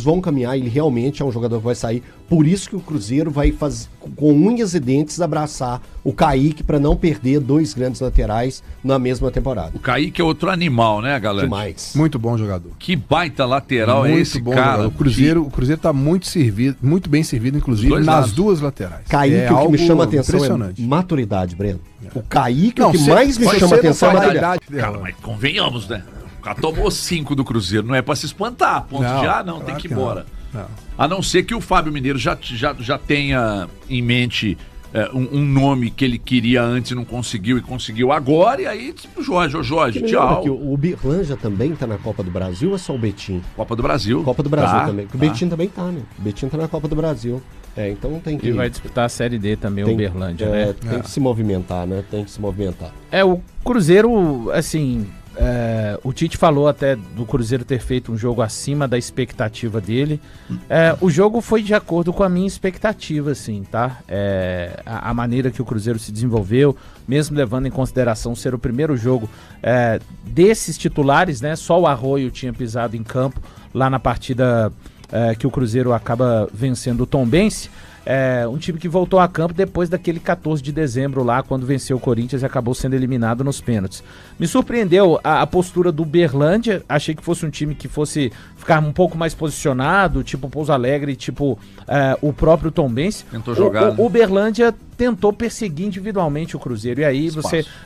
vão caminhar, ele realmente é um jogador que vai sair. Por isso que o Cruzeiro vai fazer, com unhas e dentes, abraçar o Kaique para não perder 2 grandes laterais na mesma temporada. O Kaique é outro animal, né, galera? Demais. Muito bom jogador. Que baita lateral muito é esse bom cara? Jogador. O Cruzeiro tá muito bem servido, inclusive, Dois nas lados. 2 laterais. Kaique, o que me chama a atenção impressionante. é maturidade, Breno. O Kaique, Não, o que mais me chama a atenção é a maturidade. Cara, mas convenhamos, né? O cara tomou 5 do Cruzeiro, não é pra se espantar. Ponto Não, de, tem claro que ir que embora. não. A não ser que o Fábio Mineiro já tenha em mente um nome que ele queria antes e não conseguiu e conseguiu agora, e aí, tipo, Jorge, tchau. Que o Berlanja também tá na Copa do Brasil ou é só o Betim? Copa do Brasil. Copa do Brasil Tá, também. O Betim também tá, né? O Betim tá na Copa do Brasil. Então não tem que... Ele vai disputar a Série D também, o Uberlândia, né? Tem que se movimentar, né? Tem que se movimentar. O Cruzeiro, assim, o Tite falou até do Cruzeiro ter feito um jogo acima da expectativa dele. O jogo foi de acordo com a minha expectativa, assim, tá? A maneira que o Cruzeiro se desenvolveu, mesmo levando em consideração ser o primeiro jogo desses titulares, né? Só o Arroio tinha pisado em campo lá na partida que o Cruzeiro acaba vencendo o Tombense. Um time que voltou a campo depois daquele 14 de dezembro lá, quando venceu o Corinthians e acabou sendo eliminado nos pênaltis. Me surpreendeu a postura do Uberlândia, achei que fosse um time que fosse ficar um pouco mais posicionado, tipo Pouso Alegre, tipo o próprio Tombense. Tentou jogar, o Uberlândia tentou perseguir individualmente o Cruzeiro, e aí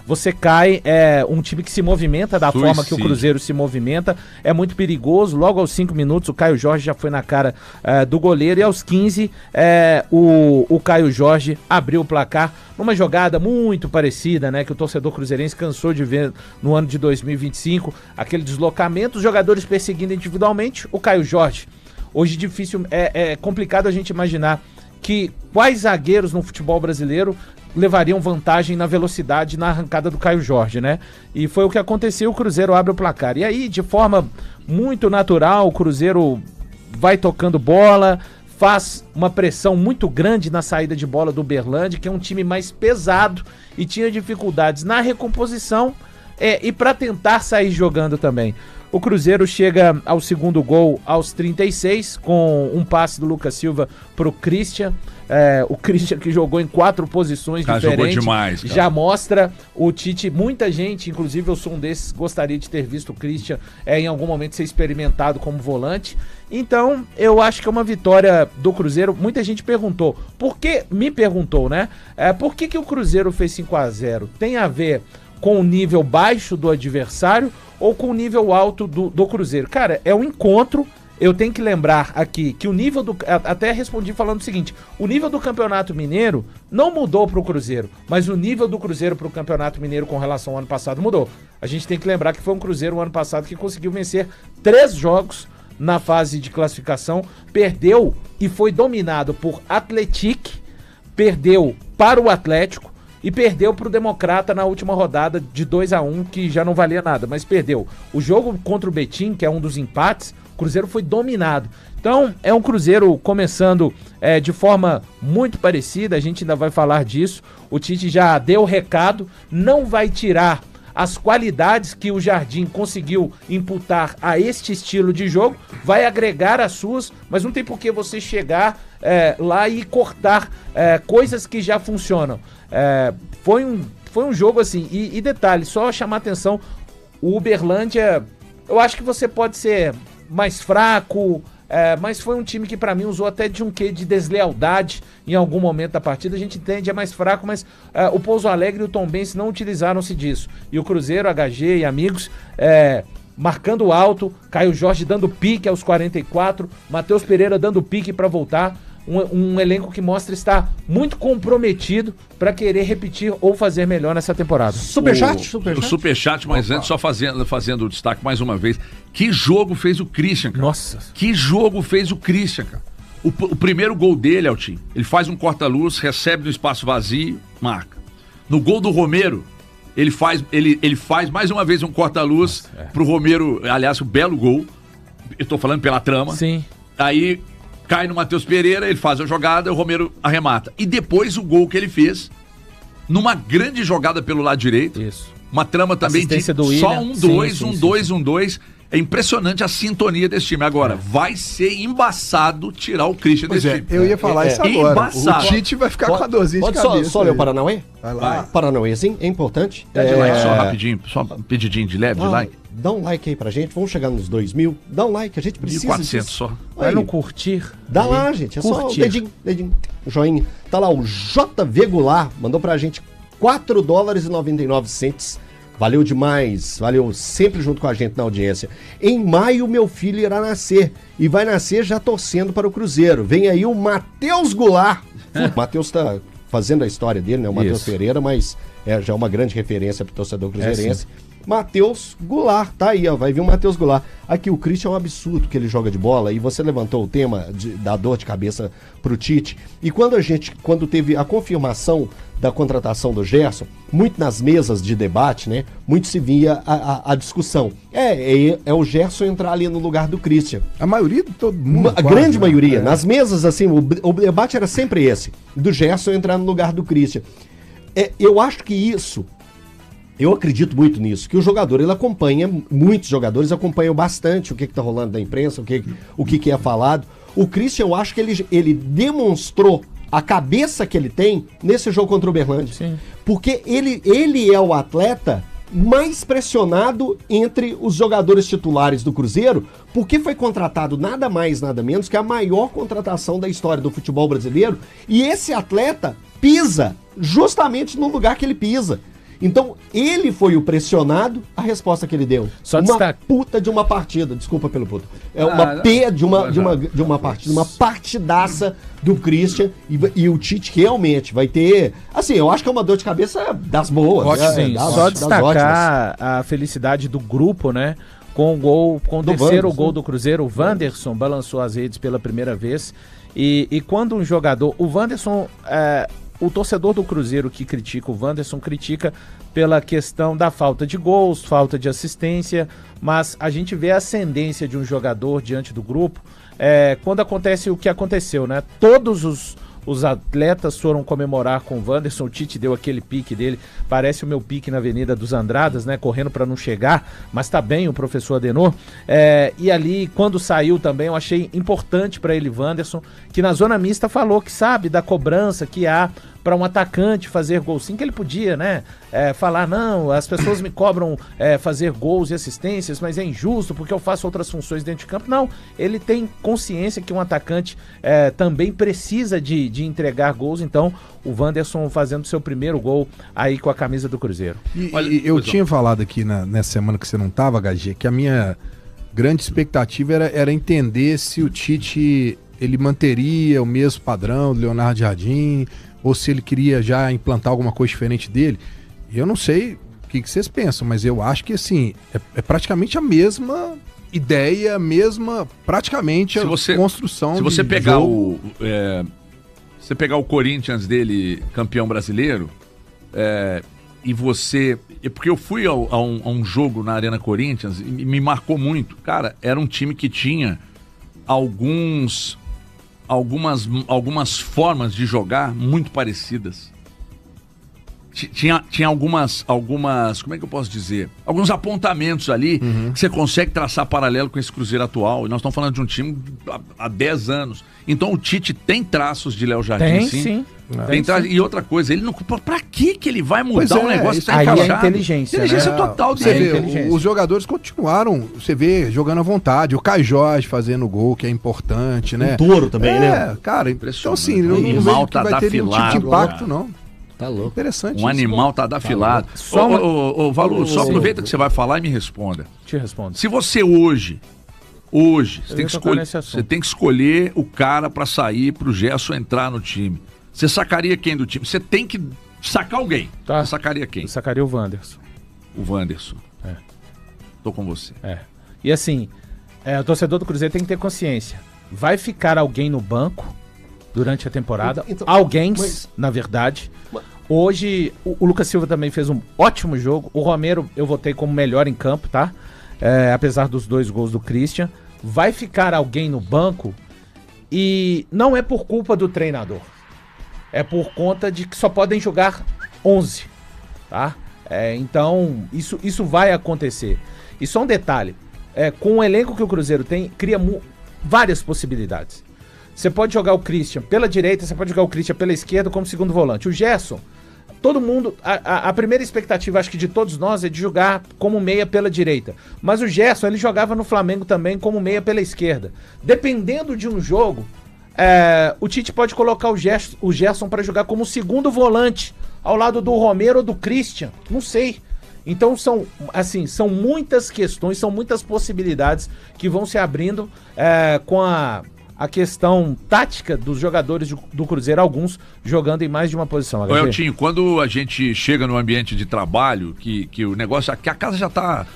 você cai, um time que se movimenta da forma que o Cruzeiro se movimenta, é muito perigoso. Logo aos 5 minutos o Caio Jorge já foi na cara do goleiro, e aos 15 o Caio Jorge abriu o placar numa jogada muito parecida, né, que o torcedor cruzeirense cansou de ver no ano de 2025, aquele deslocamento, os jogadores perseguindo individualmente, o Caio Jorge. Hoje é complicado a gente imaginar que quais zagueiros no futebol brasileiro levariam vantagem na velocidade na arrancada do Caio Jorge, né? E foi o que aconteceu, o Cruzeiro abre o placar. E aí, de forma muito natural, o Cruzeiro vai tocando bola, faz uma pressão muito grande na saída de bola do Uberlândia, que é um time mais pesado e tinha dificuldades na recomposição e para tentar sair jogando também. O Cruzeiro chega ao segundo gol aos 36, com um passe do Lucas Silva pro Christian. O Christian, que jogou em 4 posições diferentes. Jogou demais, cara. Já mostra o Tite. Muita gente, inclusive eu sou um desses, gostaria de ter visto o Christian em algum momento ser experimentado como volante. Então, eu acho que é uma vitória do Cruzeiro. Muita gente perguntou. Me perguntou, né? Por que o Cruzeiro fez 5-0? Tem a ver com o nível baixo do adversário ou com o nível alto do Cruzeiro? Cara, é um encontro. Eu tenho que lembrar aqui que o nível do... Até respondi falando o seguinte: o nível do Campeonato Mineiro não mudou pro Cruzeiro, mas o nível do Cruzeiro pro Campeonato Mineiro com relação ao ano passado mudou. A gente tem que lembrar que foi um Cruzeiro o ano passado que conseguiu vencer 3 jogos na fase de classificação, perdeu e foi dominado por Atlético, perdeu para o Atlético e perdeu para o Democrata na última rodada de 2-1, que já não valia nada, mas perdeu. O jogo contra o Betim, que é um dos empates, o Cruzeiro foi dominado. Então, é um Cruzeiro começando de forma muito parecida, a gente ainda vai falar disso. O Tite já deu o recado, não vai tirar as qualidades que o Jardim conseguiu imputar a este estilo de jogo, vai agregar as suas, mas não tem por que você chegar lá e cortar coisas que já funcionam. Foi um jogo assim, e detalhe, só chamar atenção, o Uberlândia, eu acho que você pode ser mais fraco, mas foi um time que pra mim usou até de um quê de deslealdade em algum momento da partida. A gente entende, é mais fraco, mas o Pouso Alegre e o Tombense não utilizaram-se disso. E o Cruzeiro, HG e amigos, marcando alto, Caio Jorge dando pique aos 44, Matheus Pereira dando pique pra voltar. Um elenco que mostra estar muito comprometido para querer repetir ou fazer melhor nessa temporada. Superchat? O superchat, mas antes só fazendo o destaque mais uma vez. Que jogo fez o Christian, cara? Nossa. Que jogo fez o Christian, cara? O primeiro gol dele, Altim, ele faz um corta-luz, recebe no espaço vazio, marca. No gol do Romero, ele faz mais uma vez um corta-luz pro Romero, aliás, um belo gol. Eu tô falando pela trama. Sim. Aí cai no Matheus Pereira, ele faz a jogada, o Romero arremata. E depois o gol que ele fez, numa grande jogada pelo lado direito. Isso. Uma trama também de Assistência do só William. 1-2, Sim. 1-2, 1-2. É impressionante a sintonia desse time. Agora, vai ser embaçado tirar o Christian desse time. Eu ia falar isso agora. Embaçado. O Tite vai ficar com a dorzinha de cabeça. Só ler o Paranauê? Vai lá. Paranauê, sim, é importante. Dá de like só rapidinho, só um pedidinho de leve de like. Dá um like aí pra gente, vamos chegar nos 2.000. Dá um like, a gente precisa 1.400 disso. só. Vai no curtir. Dá lá, gente, é só o curtir. dedinho, joinha. Tá lá, o JV Goulart mandou pra gente $4,99. Valeu demais, valeu sempre junto com a gente na audiência. Em maio, meu filho irá nascer e vai nascer já torcendo para o Cruzeiro. Vem aí o Matheus Goulart. O Matheus tá fazendo a história dele, né? O Matheus Pereira, mas já é uma grande referência para o torcedor cruzeirense. Matheus Goulart, tá aí, ó, vai vir o Matheus Goulart. Aqui o Christian é um absurdo que ele joga de bola e você levantou o tema da dor de cabeça pro Tite. E quando teve a confirmação da contratação do Gerson, muito nas mesas de debate, né, muito se via a discussão. É o Gerson entrar ali no lugar do Christian. A maioria de todo mundo. A grande maioria. Nas mesas, assim, o debate era sempre esse, do Gerson entrar no lugar do Christian. Eu acho que isso... Eu acredito muito nisso, que o jogador, ele acompanha, muitos jogadores acompanham bastante o que está rolando na imprensa, o que é falado. O Christian, eu acho que ele demonstrou a cabeça que ele tem nesse jogo contra o Uberlândia. Sim. Porque ele é o atleta mais pressionado entre os jogadores titulares do Cruzeiro, porque foi contratado nada mais, nada menos que a maior contratação da história do futebol brasileiro, e esse atleta pisa justamente no lugar que ele pisa. Então, ele foi o pressionado, a resposta que ele deu. Só uma destaque. puta de uma partida, desculpa pelo puto. Uma P de uma partida, uma partidaça do Christian, e o Tite realmente vai ter... Assim, eu acho que é uma dor de cabeça das boas. Ótimo, né? sim. Só destacar a felicidade do grupo, né? Com o terceiro gol do Cruzeiro, o Wanderson balançou as redes pela primeira vez. E quando um jogador... O Wanderson... O torcedor do Cruzeiro que critica o Wanderson critica pela questão da falta de gols, falta de assistência, mas a gente vê a ascendência de um jogador diante do grupo quando acontece o que aconteceu, né? Todos os atletas foram comemorar com o Wanderson, o Tite deu aquele pique dele, parece o meu pique na Avenida dos Andradas, né? Correndo para não chegar, mas tá bem o professor Adenor. E ali, quando saiu também, eu achei importante para ele, Wanderson, que na zona mista falou que sabe da cobrança que há para um atacante fazer gol, sim, que ele podia, né, falar, não, as pessoas me cobram fazer gols e assistências, mas é injusto porque eu faço outras funções dentro de campo. Não, ele tem consciência que um atacante também precisa de entregar gols, então o Wanderson fazendo seu primeiro gol aí com a camisa do Cruzeiro. Eu tinha falado aqui nessa semana que você não estava, HG, que a minha grande expectativa era entender se o Tite ele manteria o mesmo padrão do Leonardo Jardim, ou se ele queria já implantar alguma coisa diferente dele. Eu não sei o que vocês pensam, mas eu acho que assim, é praticamente a mesma ideia, praticamente a construção. Se você pegar você pegar o Corinthians dele, campeão brasileiro, e você... Porque eu fui a um jogo na Arena Corinthians e me marcou muito. Cara, era um time que tinha algumas formas de jogar muito parecidas. Tinha algumas, como é que eu posso dizer? Alguns apontamentos ali que você consegue traçar paralelo com esse Cruzeiro atual. E nós estamos falando de um time há 10 anos. Então o Tite tem traços de Léo Jardim, sim. E outra coisa, ele não... Pra que ele vai mudar um negócio que tá encaixado? Aí é inteligência, inteligência total dele. Você vê, os jogadores continuaram, você vê, jogando à vontade. O Caio Jorge fazendo gol, que é importante, né? O Touro também, né? Cara, então assim, não vejo que vai ter nenhum tipo de impacto, não. Tá louco. Interessante. Um animal tá adafilado. Valu, só aproveita que você vai falar e me responda. Te respondo. Se você hoje você tem que escolher o cara pra sair, pro Gerson entrar no time. Você sacaria quem do time? Você tem que sacar alguém. Tá. Você sacaria quem? Eu sacaria o Wanderson. O Wanderson. Tô com você. E assim, o torcedor do Cruzeiro tem que ter consciência. Vai ficar alguém no banco durante a temporada. Então, na verdade. Hoje, o Lucas Silva também fez um ótimo jogo. O Romero eu votei como melhor em campo, tá? Apesar dos 2 gols do Christian. Vai ficar alguém no banco e não é por culpa do treinador. É por conta de que só podem jogar 11, tá? Então, isso vai acontecer. E só um detalhe. com o elenco que o Cruzeiro tem, cria várias possibilidades. Você pode jogar o Christian pela direita, você pode jogar o Christian pela esquerda como segundo volante. O Gerson, todo mundo, a primeira expectativa, acho que de todos nós, é de jogar como meia pela direita. Mas o Gerson, ele jogava no Flamengo também como meia pela esquerda. Dependendo de um jogo, o Tite pode colocar o Gerson para jogar como segundo volante, ao lado do Romero ou do Christian, não sei. Então são muitas questões, são muitas possibilidades que vão se abrindo com a questão tática dos jogadores do Cruzeiro, alguns jogando em mais de uma posição. Ô, Eltinho, quando a gente chega no ambiente de trabalho, que o negócio, que a casa já tá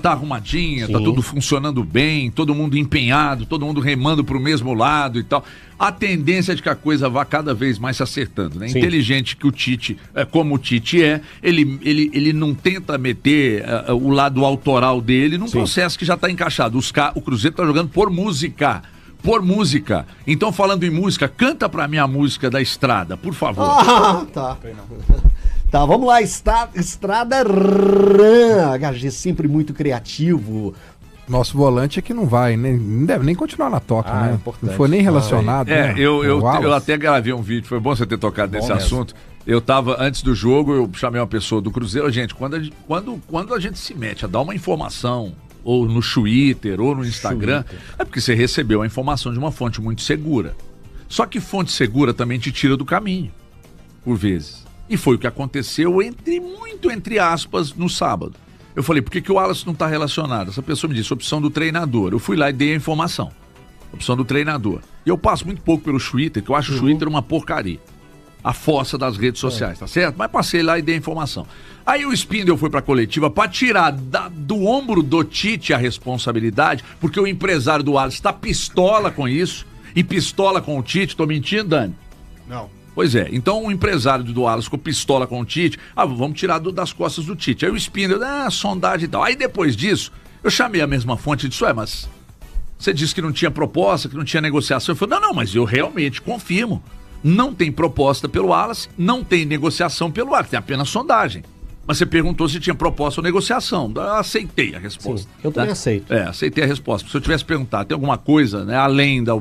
arrumadinha, tá tudo funcionando bem, todo mundo empenhado, todo mundo remando pro mesmo lado e tal, a tendência é de que a coisa vá cada vez mais se acertando, né? Sim. Inteligente que o Tite, como o Tite ele não tenta meter o lado autoral dele num processo que já tá encaixado. O Cruzeiro tá jogando por música. Então, falando em música, canta pra mim a música da Estrada, por favor. Tá. Tá, vamos lá, Estrada Rã, HG sempre muito criativo. Nosso volante é que não vai, não deve nem continuar na toca, né? Importante. Não foi nem relacionado. Né? Eu até gravei um vídeo, foi bom você ter tocado nesse assunto. Eu tava, antes do jogo, eu chamei uma pessoa do Cruzeiro. Gente, quando a gente se mete a dar uma informação, ou no Twitter, ou no Instagram, é porque você recebeu a informação de uma fonte muito segura. Só que fonte segura também te tira do caminho, por vezes. E foi o que aconteceu, entre aspas, no sábado. Eu falei, por que o Wallace não está relacionado? Essa pessoa me disse, opção do treinador. Eu fui lá e dei a informação. Opção do treinador. E eu passo muito pouco pelo Twitter, que eu acho o Twitter uma porcaria. A força das redes sociais, tá certo? Mas passei lá e dei a informação. Aí o Spindle foi pra coletiva pra tirar do ombro do Tite a responsabilidade, porque o empresário do Wallace tá pistola com isso, e pistola com o Tite. Tô mentindo, Dani? Não. Pois é, então o empresário do Wallace ficou pistola com o Tite, vamos tirar das costas do Tite. Aí o Spindle, sondagem e tal. Aí depois disso, eu chamei a mesma fonte e disse, mas você disse que não tinha proposta, que não tinha negociação. Eu falei, não, mas eu realmente confirmo. Não tem proposta pelo Wallace, não tem negociação pelo Wallace, tem apenas sondagem. Mas você perguntou se tinha proposta ou negociação. Eu aceitei a resposta. Sim, eu também aceito. Aceitei a resposta. Se eu tivesse perguntado, tem alguma coisa, né, além da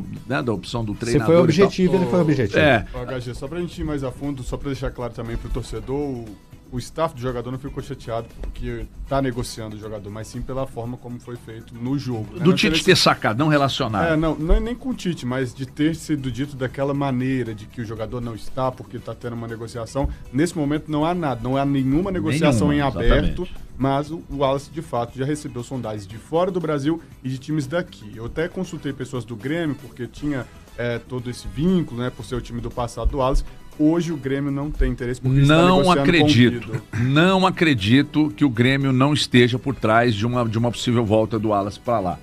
opção do treinador? Você foi objetivo, ele foi objetivo. HG, só pra gente ir mais a fundo, só pra deixar claro também pro torcedor, o staff do jogador não ficou chateado porque tá negociando o jogador, mas sim pela forma como foi feito no jogo. Né? Do Tite ter sacado, não relacionado. Não é nem com o Tite, mas de ter sido dito daquela maneira, de que o jogador não está porque tá tendo uma negociação. Nesse momento não há nada, não há nenhuma negociação em aberto, mas o Wallace de fato já recebeu sondagens de fora do Brasil e de times daqui. Eu até consultei pessoas do Grêmio, porque tinha todo esse vínculo, né, por ser o time do passado do Wallace. Hoje o Grêmio não tem interesse porque não acredito que o Grêmio não esteja por trás de uma possível volta do Wallace para lá.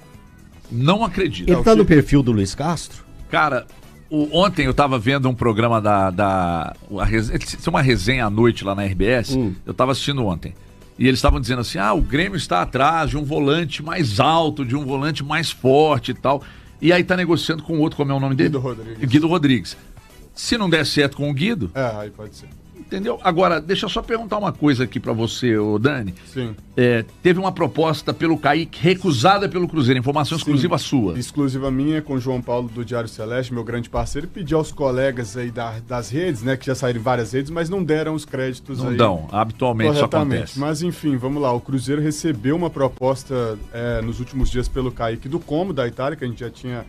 Não acredito. Ele tá no perfil do Luiz Castro? Cara, ontem eu tava vendo um programa uma resenha à noite lá na RBS. Eu tava assistindo ontem. E eles estavam dizendo assim, o Grêmio está atrás de um volante mais alto, de um volante mais forte e tal. E aí tá negociando com o outro, como é o nome dele? Guido Rodrigues. Se não der certo com o Guido... aí pode ser. Entendeu? Agora, deixa eu só perguntar uma coisa aqui pra você, Dani. Sim. Teve uma proposta pelo Kaique recusada pelo Cruzeiro, informação exclusiva sua. Exclusiva minha, com o João Paulo do Diário Celeste, meu grande parceiro, pedi aos colegas aí das redes, né, que já saíram em várias redes, mas não deram os créditos aí. Não dão, habitualmente isso acontece. Mas enfim, vamos lá, o Cruzeiro recebeu uma proposta nos últimos dias pelo Kaique do Como, da Itália, que a gente já tinha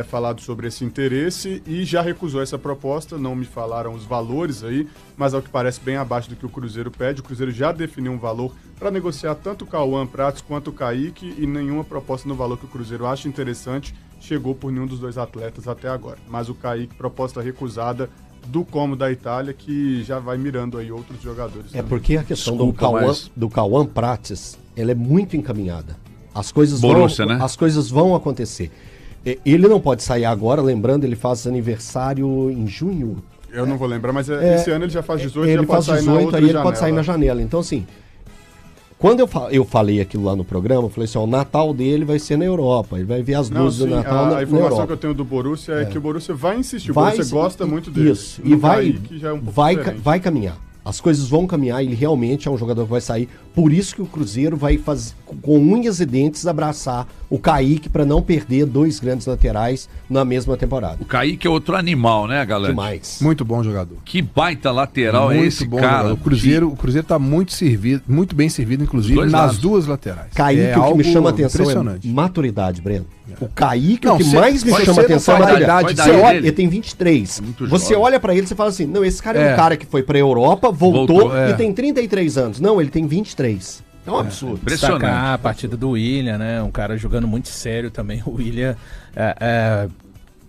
falado sobre esse interesse e já recusou essa proposta, não me falaram os valores aí, mas ao que parece bem abaixo do que o Cruzeiro pede. O Cruzeiro já definiu um valor para negociar tanto o Cauã Pratos quanto o Kaique e nenhuma proposta no valor que o Cruzeiro acha interessante chegou por nenhum dos dois atletas até agora. Mas o Kaique, proposta recusada do Como da Itália, que já vai mirando aí outros jogadores. Também. Porque a questão do Cauã Prates, ela é muito encaminhada. As coisas vão acontecer. Ele não pode sair agora, lembrando, ele faz aniversário em junho. Eu não vou lembrar, mas esse ano ele já faz 18, ele faz 18, aí ele pode sair na janela. Então, assim, quando eu falei aquilo lá no programa, eu falei assim, o Natal dele vai ser na Europa, ele vai ver as luzes do Natal na Europa. A informação que eu tenho do Borussia é que o Borussia vai insistir, o Borussia gosta muito dele. Isso, e vai caminhar. As coisas vão caminhar, ele realmente é um jogador que vai sair. Por isso que o Cruzeiro vai fazer, com unhas e dentes, abraçar o Kaique para não perder 2 grandes laterais na mesma temporada. O Kaique é outro animal, né, galera? Demais. Muito bom jogador. Que baita lateral é esse bom cara. jogador. O Cruzeiro tá muito bem servido, inclusive, Dois nas lados. 2 laterais. Kaique, o que algo me chama a atenção impressionante. é maturidade, Breno. O Kaique, Não, o que cê- mais me você chama a não atenção é fala a da idade. idade Você olha, dele. ele tem 23. Muito Você jovem. olha pra ele e fala assim, não, esse cara é um É. cara que foi pra Europa, voltou Voltou, e tem 33 anos. Não, ele tem 23. É um absurdo. Impressionante. Destacar a partida do William, né? Um cara jogando muito sério também. O William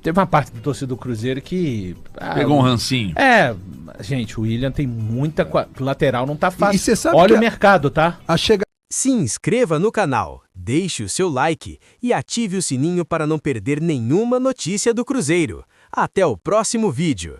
teve uma parte do torcedor do Cruzeiro que... Pegou um rancinho. Gente, o William tem muita... Lateral não tá fácil. E cê sabe Olha que o mercado, tá? A chegada Se inscreva no canal, deixe o seu like e ative o sininho para não perder nenhuma notícia do Cruzeiro. Até o próximo vídeo.